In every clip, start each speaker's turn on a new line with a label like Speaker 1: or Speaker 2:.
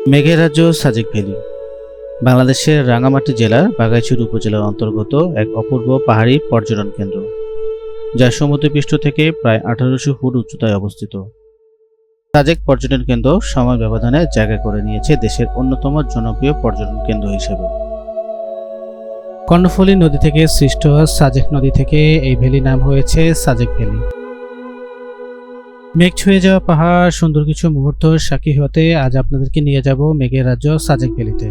Speaker 1: মেঘের রাজ্য সাজেক ভ্যালি বাংলাদেশের রাঙ্গামাটি জেলার বাঘাইছড়ি উপজেলার অন্তর্গত এক অপূর্ব পাহাড়ি পর্যটন কেন্দ্র, যা সমুদ্রপৃষ্ঠ থেকে প্রায় 1800 ফুট উচ্চতায় অবস্থিত। সাজেক পর্যটন কেন্দ্র সময় ব্যবধানে জায়গা করে নিয়েছে দেশের অন্যতম জনপ্রিয় পর্যটন কেন্দ্র হিসেবে। কর্ণফুলী নদী থেকে সৃষ্ট সাজেক নদী থেকে এই ভ্যালি নাম হয়েছে সাজেক ভ্যালি। মেঘ ছুঁয়ে যাওয়া পাহাড়, সুন্দর কিছু মুহূর্ত সাক্ষী হতে আজ আপনাদেরকে নিয়ে যাব মেঘের রাজ্য সাজেক ভ্যালিতে।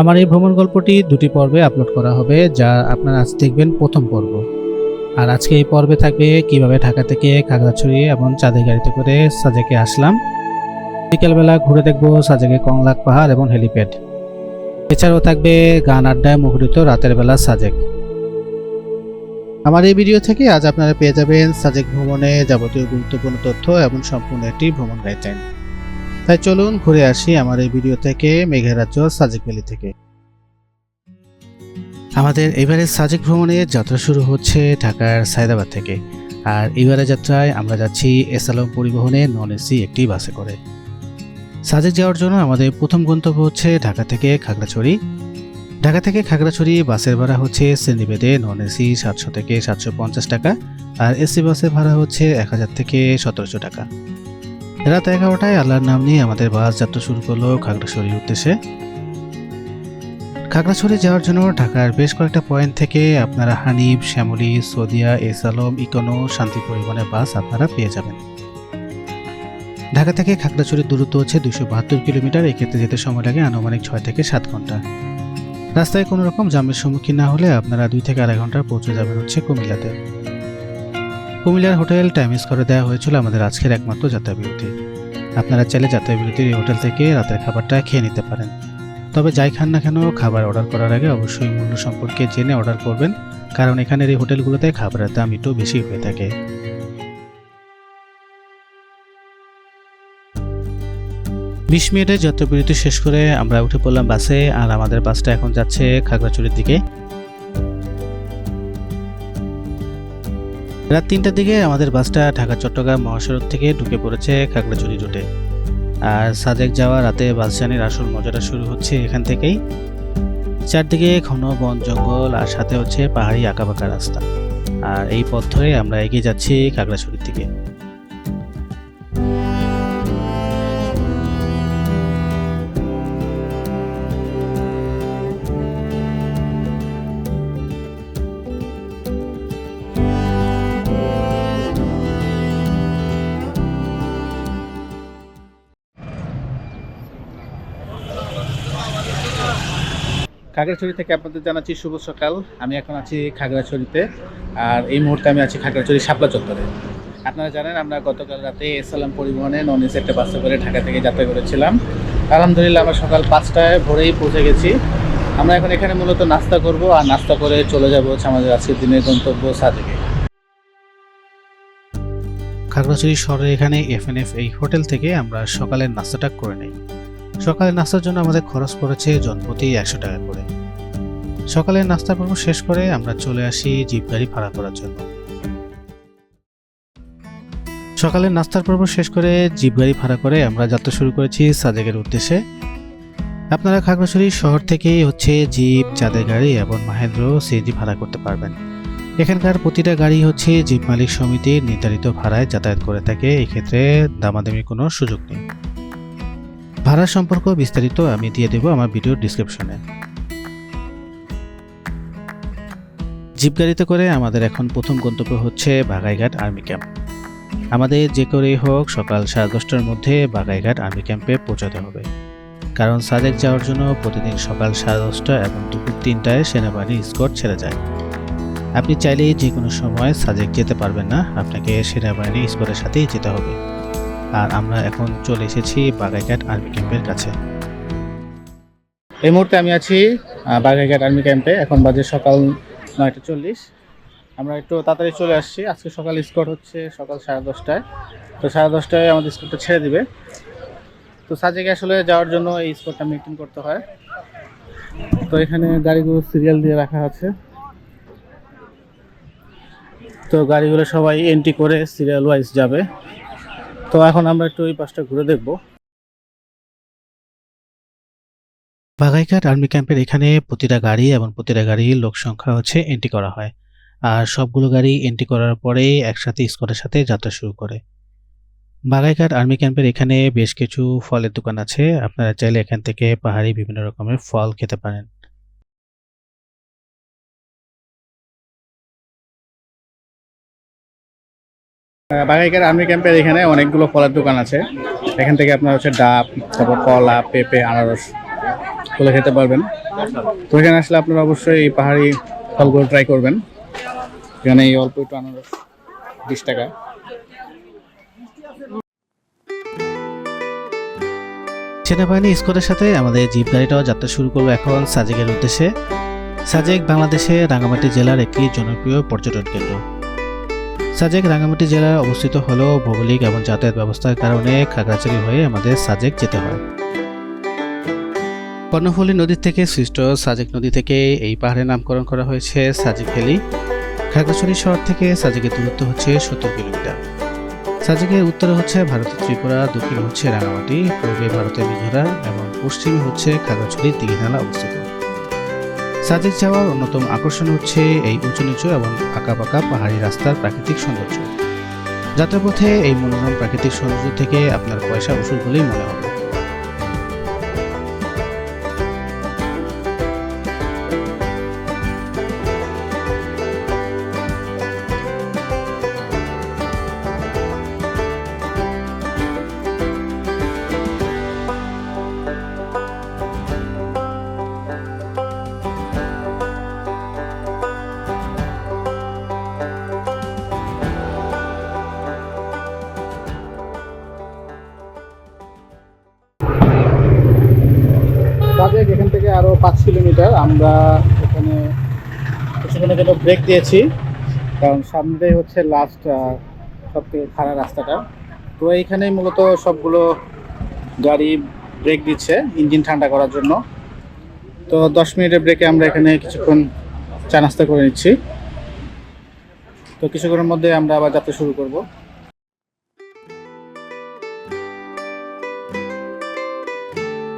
Speaker 1: আমার এই ভ্রমণ গল্পটি দুটি পর্বে আপলোড করা হবে, যা আপনারা আজ দেখবেন প্রথম পর্ব। আর আজকে এই পর্বে থাকবে কিভাবে ঢাকা থেকে খাগড়াছড়ি এবং চাঁদের গাড়িতে করে সাজেকে আসলাম, বিকেলবেলা ঘুরে দেখবো সাজেকে কংলাক পাহাড় এবং হেলিপ্যাড। এছাড়াও থাকবে গান আড্ডায় মুখরিত রাতের বেলা সাজেক। আমার এই ভিডিও থেকে আজ আপনারা পেয়ে যাবেন সাজেক ভ্রমণে যাবতীয় গুরুত্বপূর্ণ তথ্য এবং সম্পূর্ণ একটি ভ্রমণ গাইডলাইন। তাই চলুন ঘুরে আসি আমার এই ভিডিও থেকে মেঘের রাজ্য সাজেক ভ্যালি থেকে। আমাদের এবারের সাজেক ভ্রমণের যাত্রা শুরু হচ্ছে ঢাকার সায়দাবাদ থেকে। আর এবারের যাত্রায় আমরা যাচ্ছি এসআলম পরিবহনে নন এসি একটি বাসে করে। সাজেক যাওয়ার জন্য আমাদের প্রথম গন্তব্য হচ্ছে ঢাকা থেকে খাগড়াছড়ি। ঢাকা থেকে খাগড়াছড়ি বাসের ভাড়া হচ্ছে শ্রেণীভেদে নন এসি 700 থেকে 750 টাকা, আর এসি বাসের ভাড়া হচ্ছে 1000 থেকে 1700 টাকা। রাত 11টায় আল্লাহর নাম নিয়ে আমাদের বাস যাত্রা শুরু করলো খাগড়াছড়ির উদ্দেশ্যে। খাগড়াছড়ি যাওয়ার জন্য ঢাকার বেশ কয়েকটা পয়েন্ট থেকে আপনারা হানিফ, শ্যামলী, সদিয়া, এসআলম, ইকোনো, শান্তি পরিবহনের বাস আপনারা পেয়ে যাবেন। ঢাকা থেকে খাগড়াছড়ির দূরত্ব হচ্ছে 272 কিলোমিটার। এক্ষেত্রে যেতে সময় লাগে আনুমানিক 6 থেকে 7 ঘন্টা। রাস্তায় কোনো রকম জামের সম্মুখীন না হলে আপনারা 2 থেকে 2.5 ঘন্টা পৌঁছে যাবেন হচ্ছে কুমিল্লাতে। কুমিল্লার হোটেল টাইমিস করে দেওয়া হয়েছিল আমাদের আজকের একমাত্র যাত্রাবিরতি। আপনারা চাইলে যাত্রাবিরতির এই হোটেল থেকে রাতের খাবারটা খেয়ে নিতে পারেন। তবে যাই খান না কেন, খাবার অর্ডার করার আগে অবশ্যই মূল্য সম্পর্কে জেনে অর্ডার করবেন, কারণ এখানের এই হোটেলগুলোতে খাবারের দাম একটু বেশি হয়ে থাকে। 20 মিনিটের যাত্রাবিরতি শেষ করে আমরা উঠে পড়লাম বাসে। আর আমাদের বাসটা এখন যাচ্ছে খাগড়াছড়ির দিকে। রাত 3টার দিকে আমাদের বাসটা ঢাকা চট্টগ্রাম মহাসড়ক থেকে ঢুকে পড়েছে খাগড়াছড়ি রুটে। আর সাজেক যাওয়া রাতে বাস জার্নির আসল মজাটা শুরু হচ্ছে এখান থেকেই। চারদিকে ঘন বন জঙ্গল আর সাথে হচ্ছে পাহাড়ি আঁকাবাঁকা রাস্তা। আর এই পথ ধরে আমরা এগিয়ে যাচ্ছি খাগড়াছড়ির দিকে। খাগড়াছড়ি থেকে আপনাদের জানাচ্ছি শুভ সকাল। আমি এখন আছি খাগড়াছড়িতে, আর এই মুহূর্তে আমি আছি খাগড়াছড়ি শাপলা চত্বরে। আপনারা জানেন আমরা গতকাল রাতে এসআলম পরিবহনে নন এসি একটা বাসে করে ঢাকা থেকে যাত্রা করেছিলাম। আলহামদুলিল্লাহ আমরা সকাল 5টায় ভোরেই পৌঁছে গেছি। আমরা এখন এখানে মূলত নাস্তা করব, আর নাস্তা করে চলে যাব হচ্ছে আমাদের আজকের দিনের গন্তব্য সাজেকে। খাগড়াছড়ি শহরের এখানে এফএনএফ এই হোটেল থেকে আমরা সকালের নাস্তাটা করে নেই। সকালের নাস্তার জন্য আমাদের খরচ পড়েছে জনপ্রতি 100 টাকা করে। সকালের নাস্তা পর্ব শেষ করে আমরা চলে আসি জিপ গাড়ি ভাড়া করার জন্য। সকালের নাস্তার পর্ব শেষ করে জিপ গাড়ি ভাড়া করে আমরা যাত্রা শুরু করেছি সাজেকের উদ্দেশ্যে। আপনারা খাগড়াছড়ি শহর থেকেই হচ্ছে জিপ, চাঁদের গাড়ি এবং মাহেন্দ্র সিএনজি ভাড়া করতে পারবেন। এখানকার প্রতিটা গাড়ি হচ্ছে জিপ মালিক সমিতির নির্ধারিত ভাড়ায় যাতায়াত করে থাকে। এক্ষেত্রে দামাদামির কোনো সুযোগ নেই। ভাড়া সম্পর্ক বিস্তারিত আমি দিয়ে দেব আমার ভিডিওর ডিসক্রিপশনে। জিপ গাড়িতে করে আমাদের এখন প্রথম গন্তব্য হচ্ছে বাগাইঘাট আর্মি ক্যাম্প। আমাদের যে করেই হোক সকাল 10:30টার মধ্যে বাগাইঘাট আর্মি ক্যাম্পে পৌঁছাতে হবে, কারণ সাজেক যাওয়ার জন্য প্রতিদিন সকাল 10:30টা এবং দুপুর 3টায় সেনাবাহিনীর স্কোয়াড ছেড়ে যায়। আপনি চাইলেই যে কোনো সময় সাজেক যেতে পারবেন না, আপনাকে সেনাবাহিনীর স্কোয়াডের সাথেই যেতে হবে। আর আমরা এখন চলে এসেছি বাগাইঘাট আর্মি ক্যাম্পের কাছে। এই মুহূর্তে আমি আছি বাগাইঘাট আর্মি ক্যাম্পে। এখন বাজে সকাল 9:40। আমরা একটু তাড়াতাড়ি চলে আসছি। আজকে সকাল স্কোয়াড হচ্ছে সকাল 10:30টায়। তো 10:30টায় আমাদের স্কোয়াডটা ছেড়ে দিবে। তো সাজেকে আসলে যাওয়ার জন্য এই স্কোয়াডটা মেনটেন করতে হয়। তো এখানে গাড়িগুলো সিরিয়াল দিয়ে রাখা আছে। তো গাড়িগুলো সবাই এন্ট্রি করে সিরিয়াল ওয়াইজ যাবে। তো এখন আমরা একটু ওই পাশটা ঘুরে দেখব। বাগাইঘাট আর্মি ক্যাম্পের এখানে প্রতিটা গাড়ি এবং প্রতিটা গাড়ির লোক সংখ্যা হচ্ছে এন্ট্রি করা হয়। আর সবগুলো গাড়ি এন্ট্রি করার পরে একসাথে স্কোয়াডের সাথে যাত্রা শুরু করে। বাগাইঘাট আর্মি ক্যাম্পের এখানে বেশ কিছু ফলের দোকান আছে, আপনারা চাইলে এখান থেকে পাহাড়ি বিভিন্ন রকমের ফল খেতে পারেন।
Speaker 2: বাগাইঘাট আর্মি ক্যাম্পের এখানে অনেকগুলো ফলের দোকান আছে। এখান থেকে আপনার হচ্ছে ডাব, তারপর কলা, পেঁপে, আনারস গুলো খেতে পারবেন। তো এখানে আসলে আপনারা অবশ্যই এই পাহাড়ি ফলগুলো ট্রাই করবেন। এখানে এই অল্প একটু আনারস 20 টাকা।
Speaker 1: সেনাবাহিনী স্কোয়াডের সাথে আমাদের জিপ গাড়িটাও যাত্রা শুরু করবো এখন সাজেকের উদ্দেশ্যে। সাজেক বাংলাদেশের রাঙ্গামাটি জেলার একটি জনপ্রিয় পর্যটন কেন্দ্র। সাজেক রাঙ্গামাটি জেলায় অবস্থিত হলেও ভৌগোলিক এবং যাতায়াত ব্যবস্থার কারণে খাগড়াছড়ি হয়ে আমাদের সাজেক যেতে হয়। কর্ণফুলী নদী থেকে সৃষ্ট সাজেক নদী থেকে এই পাহাড়ের নামকরণ করা হয়েছে সাজেক ভ্যালি। খাগড়াছড়ি শহর থেকে সাজেকের দূরত্ব হচ্ছে 70 কিলোমিটার। সাজেকের উত্তরে হচ্ছে ভারতের ত্রিপুরা, দক্ষিণে হচ্ছে রাঙ্গামাটি, পূর্বে ভারতের মিজোরাম এবং পশ্চিমে হচ্ছে খাগড়াছড়ি দীঘিনালা অবস্থিত। সাজেক যাওয়ার অন্যতম আকর্ষণ হচ্ছে এই উঁচু নিচু এবং আঁকাবাঁকা পাহাড়ি রাস্তার প্রাকৃতিক সৌন্দর্য। যাত্রাপথে এই মনোরম প্রাকৃতিক সৌন্দর্য থেকে আপনার পয়সা উসুল বলেই মনে হবে।
Speaker 2: সাজেক এখান থেকে আরো 5 কিলোমিটার। আমরা এখানে কিছুক্ষণের জন্য ব্রেক দিয়েছি, কারণ সামনেটাই হচ্ছে লাস্ট সবথেকে খারাপ রাস্তাটা। তো এইখানেই মূলত সবগুলো গাড়ি ব্রেক দিচ্ছে ইঞ্জিন ঠান্ডা করার জন্য। তো 10 মিনিটের ব্রেকে আমরা এখানে কিছুক্ষণ চা নাস্তা করে নিচ্ছি। তো কিছুক্ষণের মধ্যে আমরা আবার যাত্রা শুরু করব।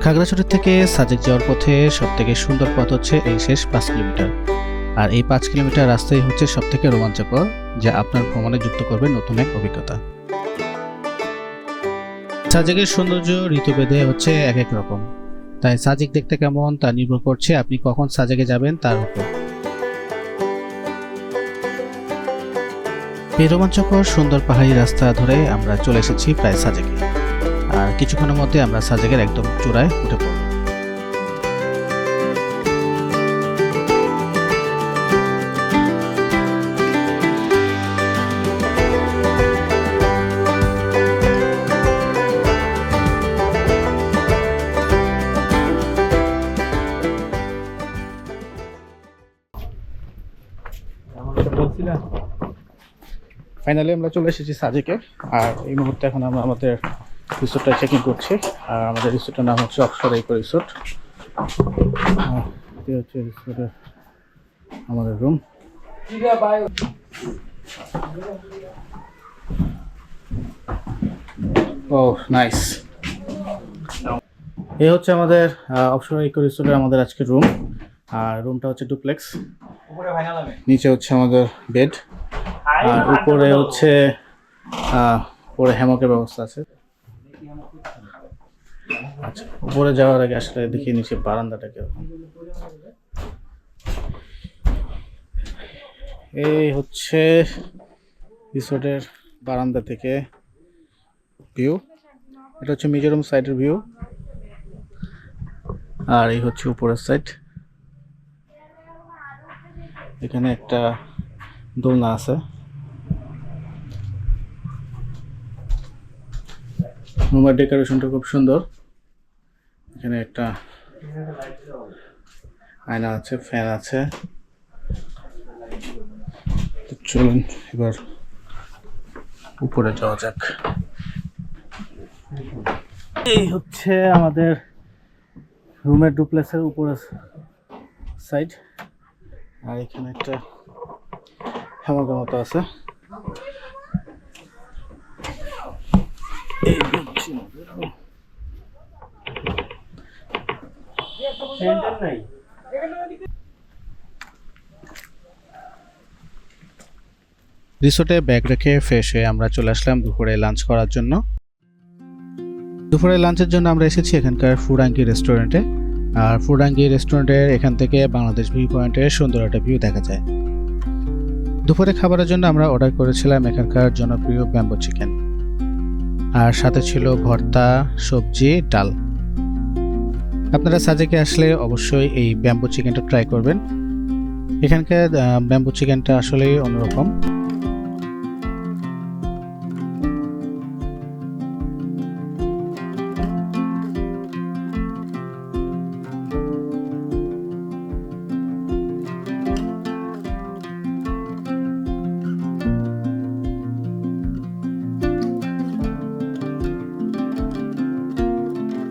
Speaker 1: খাগড়াছড়ি থেকে সাজেক যাওয়ার পথে সবথেকে সুন্দর পথ হচ্ছে এই শেষ 5 কিলোমিটার। আর এই 5 কিলোমিটার রাস্তাই হচ্ছে সবথেকে রোমাঞ্চকর, যা আপনার ভ্রমণে যুক্ত করবে নতুন এক অভিজ্ঞতা। সাজেকের সৌন্দর্য ঋতুভেদে হচ্ছে এক এক রকম, তাই সাজেক দেখতে কেমন তা নির্ভর করছে আপনি কখন সাজেকে যাবেন তার উপর। এই রোমাঞ্চকর সুন্দর পাহাড়ি রাস্তা ধরে আমরা চলে এসেছি প্রায় সাজেকে। আর কিছুক্ষণের মধ্যে আমরা সাজেকের একদম চূড়ায় উঠে পড়ব।
Speaker 2: ফাইনালি আমরা চলে এসেছি সাজেকে। আর এই মুহূর্তে এখন আমরা আমাদের রিসোর্টটা চেকিং করছি। আর আমাদের রিসোর্টের নাম হচ্ছে অক্সফোর্ড ইকো রিসোর্ট। এটি হচ্ছে রিসোর্টের আমাদের রুম। ও নাইস। এই হচ্ছে আমাদের অক্সফোর্ড ইকো রিসোর্টের আমাদের আজকের রুম। আর রুমটা হচ্ছে ডুপ্লেক্স। নিচে হচ্ছে আমাদের বেড, আর উপরে হচ্ছে উপরে হ্যামকের ব্যবস্থা আছে। আচ্ছা, উপরে যাওয়ার আগে আসলে দেখি নিচে বারান্দাটা কিরকম। এই হচ্ছে রিসোর্টের বারান্দা থেকে ভিউ। এটা হচ্ছে মিজোরাম সাইডের ভিউ। আর এই হচ্ছে উপরের সাইড। এখানে একটা দোলনা আছে। রুমের ডেকোরেশনটা খুব সুন্দর। এখানে একটা আয়না আছে, ফ্যান আছে। চলুন এবার উপরে যাওয়া যাক। এই হচ্ছে আমাদের রুমের ডুপ্লেক্সের উপরের সাইড। আর এখানে একটা হ্যামকের মতো আছে। এই হচ্ছে
Speaker 1: রিসোর্টে ব্যাগ রেখে ফ্রেশ হয়ে আমরা চলে আসলাম দুপুরে লাঞ্চ করার জন্য। দুপুরে লাঞ্চের জন্য আমরা এসেছি এখানকার ফুডাঙ্গি রেস্টুরেন্টে। আর ফুডাঙ্গি রেস্টুরেন্টের এখান থেকে বাংলাদেশ ভিউ পয়েন্টের সুন্দর একটা ভিউ দেখা যায়। দুপুরে খাবারের জন্য আমরা অর্ডার করেছিলাম এখানকার জনপ্রিয় ব্যাম্বো চিকেন, আর সাথে ছিল ভর্তা, সবজি, ডাল। আপনারা সাজেকে আসলে অবশ্যই এই ব্যাম্বো চিকেনটা ট্রাই করবেন। এখানকার ব্যাম্বো চিকেনটা আসলেই অন্যরকম।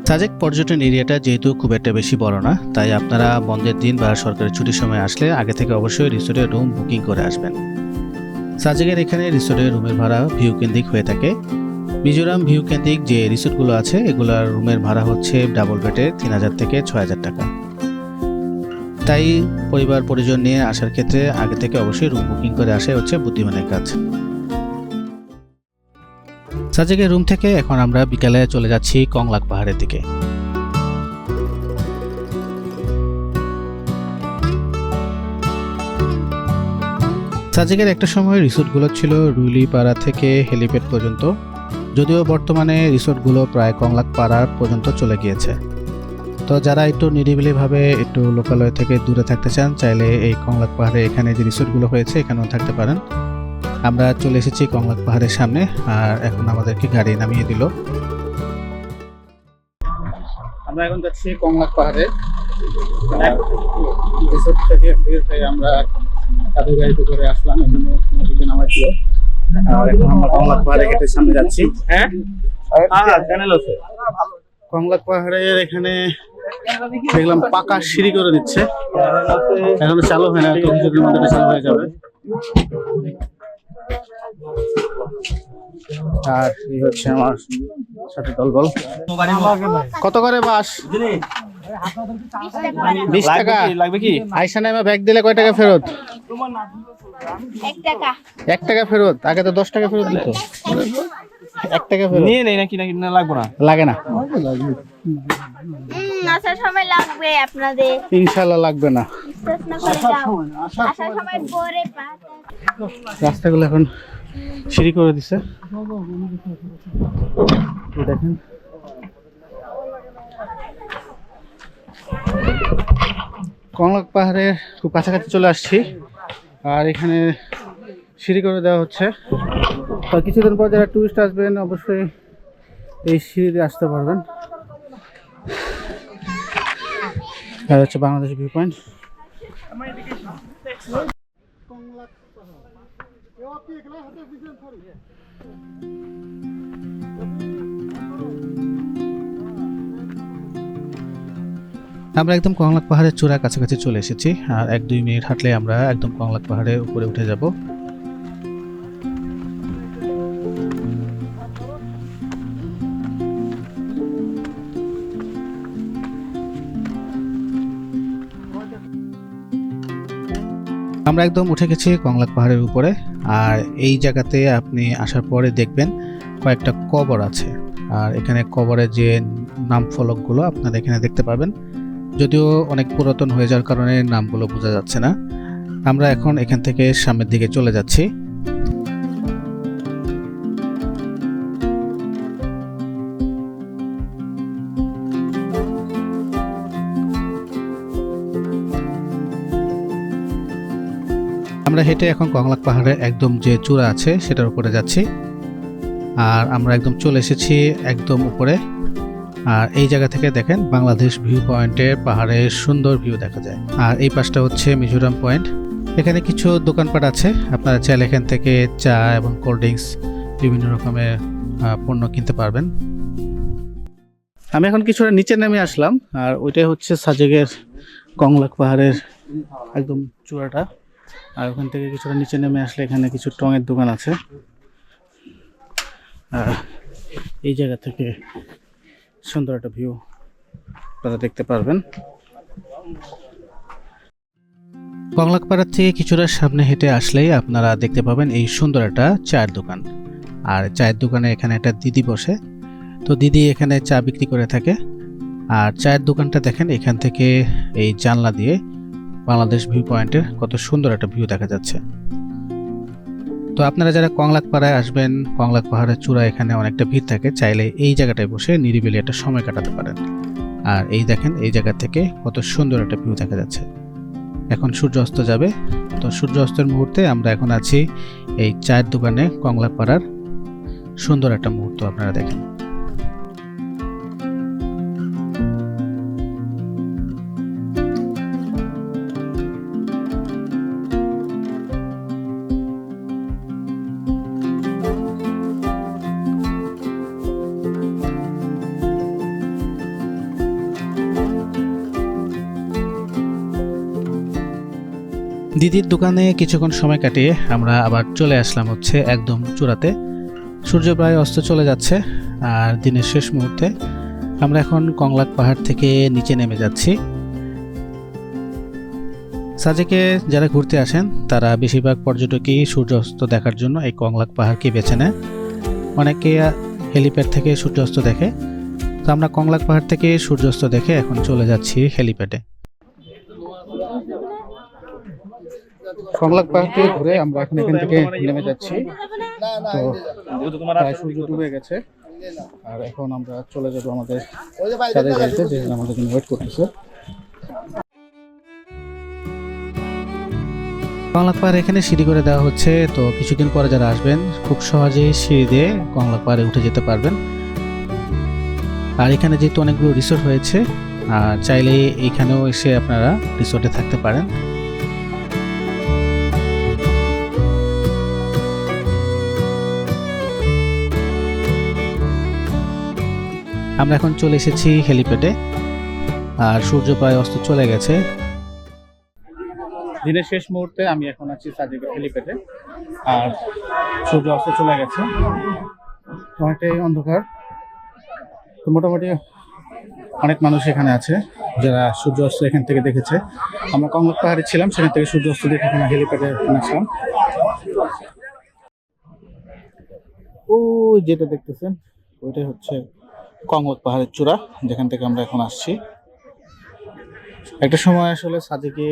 Speaker 1: সাজেক পর্যটন এরিয়াটা যেহেতু খুব একটা বেশি বড় না, তাই আপনারা বন্ধের দিন বা সরকারি ছুটির সময় আসলে আগে থেকে অবশ্যই রিসোর্টে রুম বুকিং করে আসবেন। সাজেকের এখানে রিসোর্টের রুমের ভাড়া ভিউ কেন্দ্রিক হয়ে থাকে। মিজোরাম ভিউ কেন্দ্রিক যে রিসোর্টগুলো আছে এগুলোর রুমের ভাড়া হচ্ছে ডাবল বেডের 3000 থেকে 6000 টাকা। তাই পরিবার পরিজন নিয়ে আসার ক্ষেত্রে আগে থেকে অবশ্যই রুম বুকিং করে আসা হচ্ছে বুদ্ধিমানের কাজ। সাজেকের রুম থেকে এখন আমরা বিকালে চলে যাচ্ছি কংলাক পাহাড়ের দিকে। সাজেকের একটা সময় রিসোর্টগুলো ছিল রুইলিপাড়া থেকে হেলিপ্যাড পর্যন্ত, যদিও বর্তমানে রিসোর্টগুলো প্রায় কংলাক পাড়া পর্যন্ত চলে গিয়েছে। তো যারা একটু নিরিবিলিভাবে একটু লোকালয় থেকে দূরে থাকতে চান, চাইলে এই কংলাক পাহাড়ে এখানে যে রিসোর্টগুলো হয়েছে এখানেও থাকতে পারেন। আমরা চলে এসেছি কংলাক পাহাড়ের সামনে, আর এখন আমাদেরকে গাড়ি নামিয়ে দিল।
Speaker 2: আমরা এখন যাচ্ছি কংলাক পাহাড়ে। রিসোর্ট থেকে বের হয়ে আমরা তাদের গাড়িতে করে আসলাম, এখানে আমাদেরকে নামাইছিল। আর এখন আমরা কংলাক পাহাড়ে হেঁটে সামনে যাচ্ছি। কংলাক পাহাড়ের এখানে দেখলাম পাকা সিঁড়ি করে দিচ্ছে, এখনো চালু হয় না, তো কিছুদিনের মধ্যে চালু হয়ে যাবে। আর এই হচ্ছে আমার সাথে দলবল। কত করে বাস? 20 টাকা লাগবে। কি আইসা নামে ব্যাগ দিলে কয় টাকা ফেরত?
Speaker 3: 1 টাকা।
Speaker 2: 1 টাকা ফেরত। আগে তো 10 টাকা ফেরত দিত। 1 টাকা ফেরত
Speaker 4: নিয়ে নেই নাকি নাকি না লাগবে না?
Speaker 2: লাগে না,
Speaker 3: আসার সময় লাগবে আপনাদের।
Speaker 2: ইনশাআল্লাহ লাগবে না।
Speaker 3: বিশ্বাস না করে যাও। আসার সময় পরে
Speaker 2: রাস্তাগুলো এখন সিঁড়ি করে দিছে, দেখেন। কংলাক পাহাড়ের খুব কাছাকাছি চলে আসছি, আর এখানে সিঁড়ি করে দেওয়া হচ্ছে। তো কিছুদিন পর যারা টুরিস্ট আসবেন অবশ্যই এই সিঁড়ি দিয়ে আসতে পারবেন। আর হচ্ছে বাংলাদেশ ভিউ পয়েন্ট।
Speaker 1: আমরা একদম কংলাক পাহাড়ের চূড়ার কাছাকাছি চলে এসেছি, আর 1-2 মিনিট হাঁটলে আমরা একদম কংলাক পাহাড়ের উপরে উঠে যাব। আমরা একদম উঠে গেছি কংলাক পাহাড়ের উপরে, আর এই জায়গাতে আপনি আসার পরে দেখবেন কয়েকটা কবর আছে, আর এখানে কবরের যে নাম ফলকগুলো আপনারা এখানে দেখতে পাবেন, যদিও অনেক পুরাতন হয়ে যাওয়ার কারণে নামগুলো বোঝা যাচ্ছে না। আমরা এখন এখান থেকে সামনের দিকে চলে যাচ্ছি। আমরা হেঁটে এখন কংলাক পাহাড়ের একদম যে চূড়া আছে সেটার উপরে যাচ্ছি, আর আমরা একদম চলে এসেছি একদম উপরে। আর এই জায়গা থেকে দেখেন বাংলাদেশ ভিউ পয়েন্টের পাহাড়ের সুন্দর ভিউ দেখা যায়। আর এই পাশটা হচ্ছে মিজোরাম পয়েন্ট। এখানে কিছু দোকানপাট আছে, আপনারা চাইলে এখান থেকে চা এবং কোল্ড ড্রিঙ্কস বিভিন্ন রকমের পণ্য কিনতে পারবেন।
Speaker 2: আমি এখন কিছুটা নিচে নেমে আসলাম, আর ওইটাই হচ্ছে সাজেকের কংলাক পাহাড়ের একদম চূড়াটা। আর ওখান থেকে কিছুটা নিচে নেমে আসলে এখানে কিছু টঙের দোকান আছে, আর এই জায়গা থেকে সুন্দর একটা ভিউ আপনারা দেখতে পারবেন।
Speaker 1: কংলাকপাড়া থেকে কিছুটা সামনে হেঁটে আসলেই আপনারা দেখতে পাবেন এই সুন্দর একটা চায়ের দোকান। আর চায়ের দোকানে এখানে একটা দিদি বসে, তো দিদি এখানে চা বিক্রি করে থাকে। আর চায়ের দোকানটা দেখেন, এখান থেকে এই জানলা দিয়ে বাংলাদেশ ভিউ পয়েন্টের কত সুন্দর একটা ভিউ দেখা যাচ্ছে। তো আপনারা যারা কংলাকপাড়ায় আসবেন, কংলাক পাহাড়ের চূড়া এখানে অনেকটা ভিড় থাকে, চাইলে এই জায়গাটায় বসে নিরিবিলি একটা সময় কাটাতে পারেন। আর এই দেখেন, এই জায়গা থেকে কত সুন্দর একটা ভিউ দেখা যাচ্ছে। এখন সূর্য অস্ত যাবে, তো সূর্য অস্তের মুহূর্তে আমরা এখন আছি এই চায়ের দোকানে। কংলাকপাড়ার সুন্দর একটা মুহূর্ত আপনারা দেখেন। দিদির দোকানে কিছুক্ষণ সময় কাটিয়ে আমরা আবার চলে আসলাম হচ্ছে একদম চূড়াতে। সূর্য প্রায় অস্ত চলে যাচ্ছে আর দিনের শেষ মুহূর্তে আমরা এখন কংলাক পাহাড় থেকে নিচে নেমে যাচ্ছি। সাজেকে যারা ঘুরতে আসেন তারা বেশিরভাগ পর্যটকই সূর্যাস্ত দেখার জন্য এই কংলাক পাহাড়কে বেছে নেয়। অনেকে হেলিপ্যাড থেকে সূর্যাস্ত দেখে। তো আমরা কংলাক পাহাড় থেকে সূর্যাস্ত দেখে এখন চলে যাচ্ছি হেলিপ্যাডে।
Speaker 2: কংলাক পাহাড় থেকে ঘুরে আমরা এখন এখান থেকে নেমে যাচ্ছি। তো প্রায় সূর্য ডুবে গেছে আর এখন আমরা চলে যাবো আমাদের চাঁদের বাড়িতে, যেখানে আমাদের জন্য ওয়েট করতেছে।
Speaker 1: কংলাক পাহাড় এখানে সিঁড়ি করে দেওয়া হচ্ছে, তো কিছুদিন পরে যারা আসবেন খুব সহজেই সিঁড়ি দিয়ে কংলাক পাহাড়ে উঠে যেতে পারবেন। আর এখানে যেহেতু অনেকগুলো রিসোর্ট হয়েছে, চাইলে এইখানেও এসে আপনারা রিসোর্টে থাকতে পারেন। আমরা এখন চলে এসেছি হেলিপ্যাডে আর সূর্য প্রায় অস্ত চলে গেছে।
Speaker 2: দিনের শেষ মুহূর্তে আমি এখন আছি সাজেকের হেলিপ্যাডে আর সূর্য অস্ত চলে গেছে, অনেকটাই অন্ধকার। তো মোটামুটি অনেক মানুষ এখানে আছে যারা সূর্য অস্ত এখান থেকে দেখেছে। আমরা কংলাক পাহাড়ে ছিলাম, সেখান থেকে সূর্য অস্ত দেখে এখানে হেলিপ্যাডে আসলাম। ও যেটা দেখতেছেন ওইটাই হচ্ছে কংলাক পাহাড়ের চূড়া, যেখান থেকে আমরা এখন আসছি। একটা সময় আসলে সাজেকে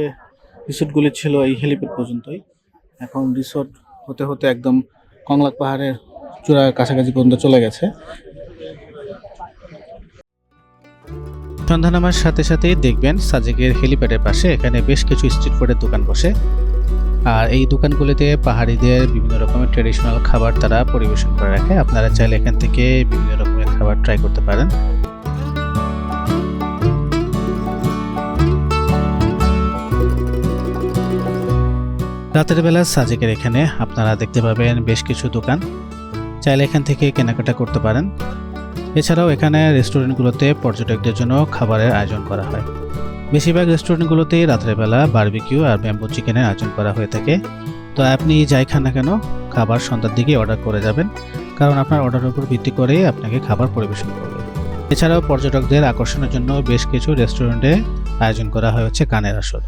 Speaker 2: রিসোর্টগুলি ছিল এই হেলিপ্যাড পর্যন্তই, এখন রিসোর্ট হতে হতে একদম কংলাক পাহাড়ের চূড়ার কাছাকাছি পর্যন্ত চলে গেছে।
Speaker 1: সন্ধ্যা নামার সাথে সাথেই দেখবেন সাজেকের হেলিপ্যাডের পাশে এখানে বেশ কিছু স্ট্রিট ফুডের দোকান বসে। আর এই দোকানগুলিতে পাহাড়িদের বিভিন্ন রকমের ট্রেডিশনাল খাবার তারা পরিবেশন করে রাখে। আপনারা চাইলে এখান থেকে বিভিন্ন রকমের খাবার ট্রাই করতে পারেন। রাতের বেলা সাজেকের এখানে আপনারা দেখতে পাবেন বেশ কিছু দোকান, চাইলে এখান থেকে কেনাকাটা করতে পারেন। এছাড়াও এখানে রেস্টুরেন্টগুলোতে পর্যটকদের জন্য খাবারের আয়োজন করা হয়। বেশিরভাগ রেস্টুরেন্টগুলোতেই রাতের বেলা বারবিকিউ আর ব্যাম্বু চিকেনের আয়োজন করা হয়ে থাকে। তো আপনি যাই খান না কেন খাবার সন্ধ্যার দিকে অর্ডার করে যাবেন, কারণ আপনার অর্ডারের উপর ভিত্তি করেই আপনাকে খাবার পরিবেশন করবে। এছাড়াও পর্যটকদের আকর্ষণের জন্য বেশ কিছু রেস্টুরেন্টে আয়োজন করা হয় হচ্ছে গানের আসর।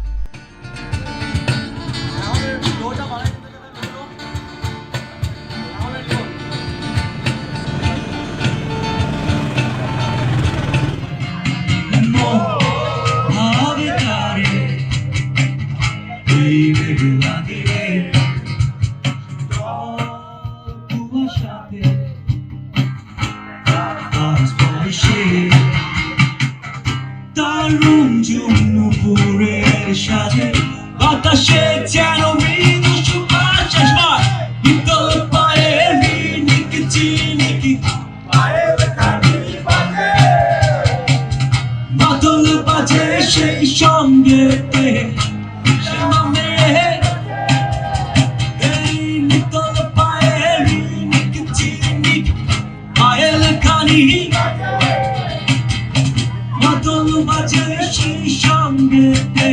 Speaker 4: বাতাসে যেন মৃদু সুবাস আসবার বিকল পায়ে নিকচি নিকি মাদল বাজে সেই সঙ্গেতে এই নিকল পায়ে নিকচি নিকি পায়েল খানি মাদল বাজে সেই সঙ্গেতে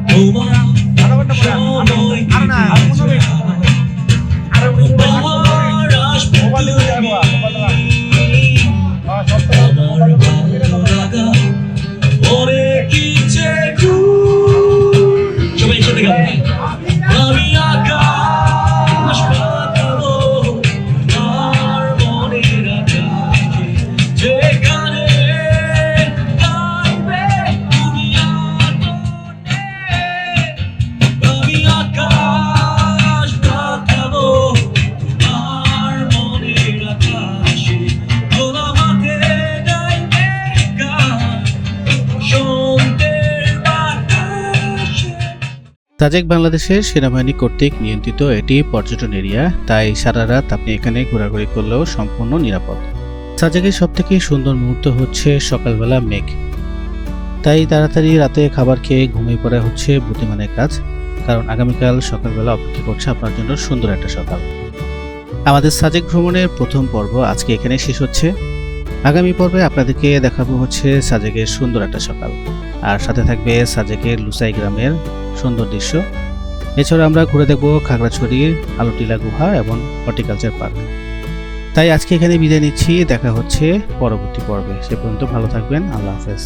Speaker 4: তোমার
Speaker 1: সাজেক বাংলাদেশের সেনাবাহিনী কর্তৃক নিয়ন্ত্রিত এটি পর্যটন এরিয়া, তাই সারা রাত আপনি এখানে ঘোরাঘুরি করলেও সম্পূর্ণ নিরাপদ। সাজেকের সবথেকে সুন্দর মুহূর্ত হচ্ছে সকালবেলা মেঘ, তাই তাড়াতাড়ি রাতে খাবার খেয়ে ঘুমিয়ে পড়া হচ্ছে বুদ্ধিমানের কাজ, কারণ আগামীকাল সকালবেলা অপেক্ষা করছে আপনার জন্য সুন্দর একটা সকাল। আমাদের সাজেক ভ্রমণের প্রথম পর্ব আজকে এখানে শেষ হচ্ছে। আগামী পর্বে আপনাদেরকে দেখাবো হচ্ছে সাজেকের সুন্দর একটা সকাল, আর সাথে থাকবে সাজেকের লুসাই গ্রামের সুন্দর দৃশ্য। এছাড়া আমরা ঘুরে দেখব খাগড়াছড়ির আলোটিলা গুহা এবং হর্টিকালচার পার্ক। তাই আজকে এখানে বিদায় নিচ্ছি, দেখা হচ্ছে পরবর্তী পর্বে। সে পর্যন্ত ভালো থাকবেন, আল্লাহ হাফেজ।